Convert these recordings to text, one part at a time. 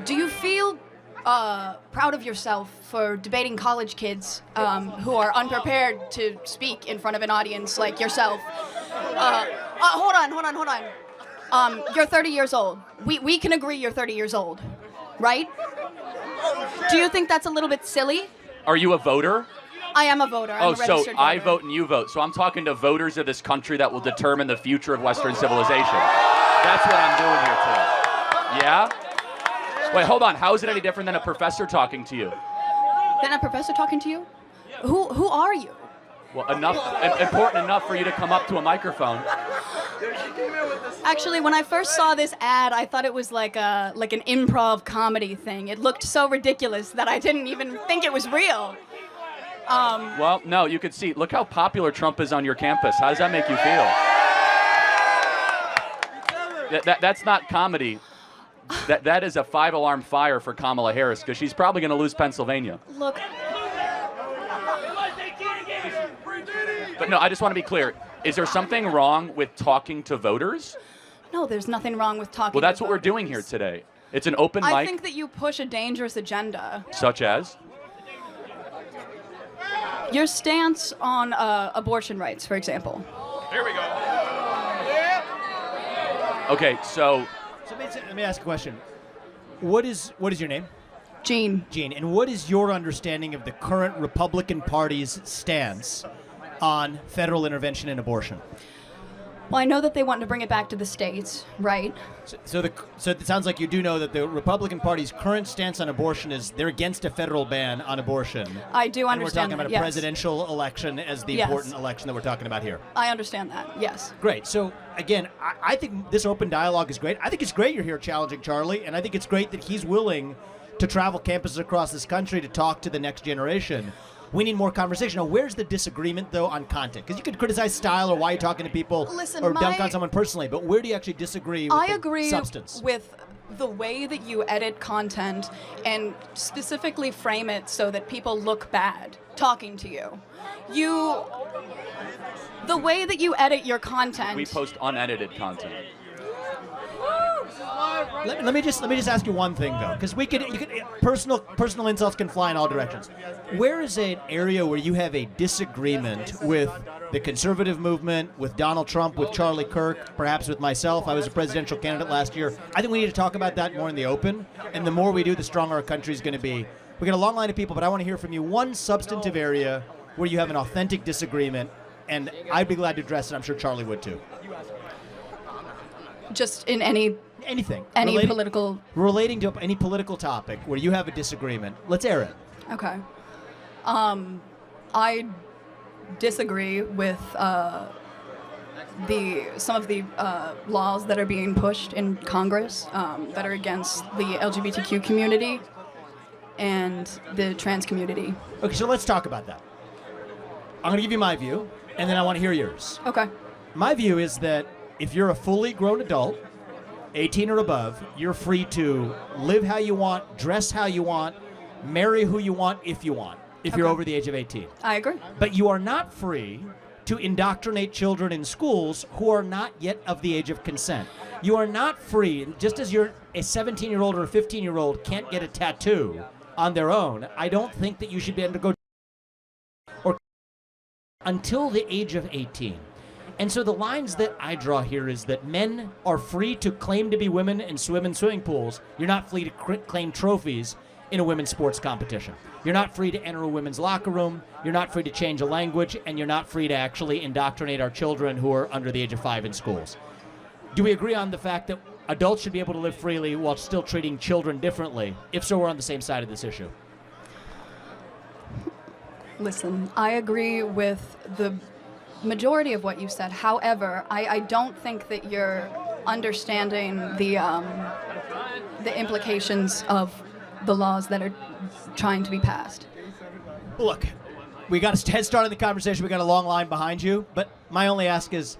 Do you feel proud of yourself for debating college kids who are unprepared to speak in front of an audience like yourself? Hold on. You're 30 years old. We can agree you're 30 years old, right? Do you think that's a little bit silly? Are you a voter? I am a voter. I'm a registered so voter. I vote and you vote. So I'm talking to voters of this country that will determine the future of Western civilization. That's what I'm doing here today. Yeah? Wait, hold on. How is it any different than a professor talking to you? Than a professor talking to you? Who are you? Well, important enough for you to come up to a microphone. Actually, when I first saw this ad, I thought it was like an improv comedy thing. It looked so ridiculous that I didn't even think it was real. Well, no, you could see. Look how popular Trump is on your campus. How does that make you feel? That's not comedy. That is a 5-alarm fire for Kamala Harris because she's probably going to lose Pennsylvania. Look. But no, I just want to be clear. Is there something wrong with talking to voters? No, there's nothing wrong with talking to voters. Well, that's what we're doing here today. It's an open mic. I think that you push a dangerous agenda. Such as? Your stance on abortion rights, for example. Here we go. Okay, so let me ask a question. What is your name? Jean. Jean. And what is your understanding of the current Republican Party's stance on federal intervention in abortion? Well, I know that they want to bring it back to the states, right? So it sounds like you do know that the Republican Party's current stance on abortion is they're against a federal ban on abortion. I do understand that, And we're talking about a yes. presidential election as the important election that we're talking about here. I understand that, yes. Great. So, again, I think this open dialogue is great. I think it's great you're here challenging Charlie, and I think it's great that he's willing to travel campuses across this country to talk to the next generation. We need more conversation. Now, where's the disagreement, though, on content? Because you could criticize style or why you're talking to people or dunk on someone personally, but where do you actually disagree with the substance? I agree with the way that you edit content and specifically frame it so that people look bad talking to you. The way that you edit your content. we post unedited content. Let me just ask you one thing though, because personal insults can fly in all directions. Where is an area where you have a disagreement with the conservative movement, with Donald Trump, with Charlie Kirk, perhaps with myself? I was a presidential candidate last year. I think we need to talk about that more in the open, and the more we do, the stronger our country is going to be. We got a long line of people, but I want to hear from you one substantive area where you have an authentic disagreement, and I'd be glad to address it. I'm sure Charlie would too. Just in anything. Relating to any political topic where you have a disagreement. Let's air it. Okay. I disagree with some of the laws that are being pushed in Congress that are against the LGBTQ community and the trans community. Okay, so let's talk about that. I'm going to give you my view, and then I want to hear yours. Okay. My view is that if you're a fully grown adult, 18 or above, you're free to live how you want, dress how you want, marry who you want if you want, if you're over the age of 18. I agree. But you are not free to indoctrinate children in schools who are not yet of the age of consent. You are not free, just as you're a 17-year-old or a 15-year-old can't get a tattoo on their own, I don't think that you should be able to go or until the age of 18. And so the lines that I draw here is that men are free to claim to be women and swim in swimming pools. You're not free to claim trophies in a women's sports competition. You're not free to enter a women's locker room. You're not free to change a language. And you're not free to actually indoctrinate our children who are under the age of 5 in schools. Do we agree on the fact that adults should be able to live freely while still treating children differently? If so, we're on the same side of this issue. Listen, I agree with the majority of what you said. However, I don't think that you're understanding the implications of the laws that are trying to be passed. Look, we got a head start in the conversation. We got a long line behind you. But my only ask is,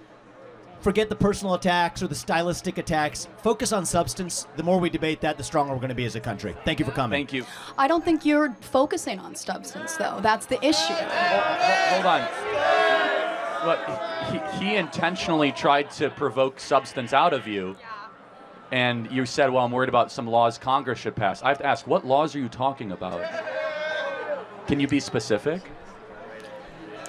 forget the personal attacks or the stylistic attacks. Focus on substance. The more we debate that, the stronger we're going to be as a country. Thank you for coming. Thank you. I don't think you're focusing on substance, though. That's the issue. Hold on. Look, he intentionally tried to provoke substance out of you. and you said, well, I'm worried about some laws Congress should pass. I have to ask, what laws are you talking about? Can you be specific?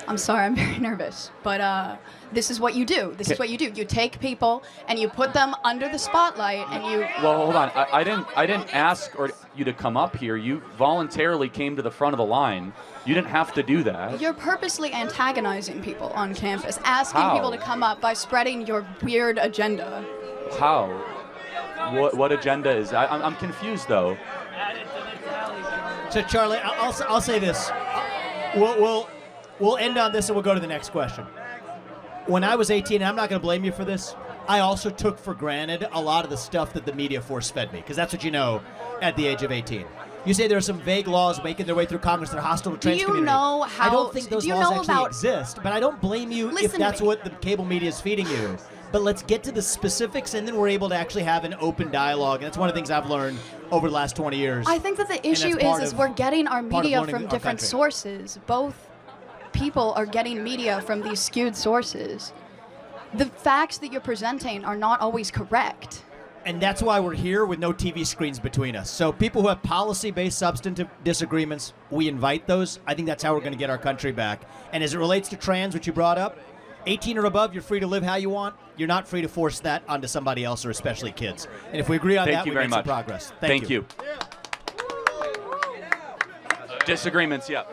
I'm sorry, I'm very nervous, but this is what you do. This is what you do. You take people and you put them under the spotlight, and you. Well, hold on. I didn't ask you to come up here. You voluntarily came to the front of the line. You didn't have to do that. You're purposely antagonizing people on campus, asking How? people to come up by spreading your weird agenda. How? What agenda is that? I'm confused though. So Charlie, I'll say this. We'll end on this and we'll go to the next question. When I was 18, and I'm not going to blame you for this, I also took for granted a lot of the stuff that the media force-fed me, because that's what you know at the age of 18. You say there are some vague laws making their way through Congress that are hostile to trans community. Do you know how? I don't think those do you laws know actually about, exist, but I don't blame you if Listen to that's me. what the cable media is feeding you. But let's get to the specifics, and then we're able to actually have an open dialogue. And that's one of the things I've learned over the last 20 years. I think that the issue is we're getting our media from different sources. Both people are getting media from these skewed sources. The facts that you're presenting are not always correct. And that's why we're here with no TV screens between us. So people who have policy-based substantive disagreements, we invite those. I think that's how we're going to get our country back. And as it relates to trans, which you brought up, 18 or above, you're free to live how you want. You're not free to force that onto somebody else, or especially kids. And if we agree on that, we make some progress. Thank you. Disagreements, yeah.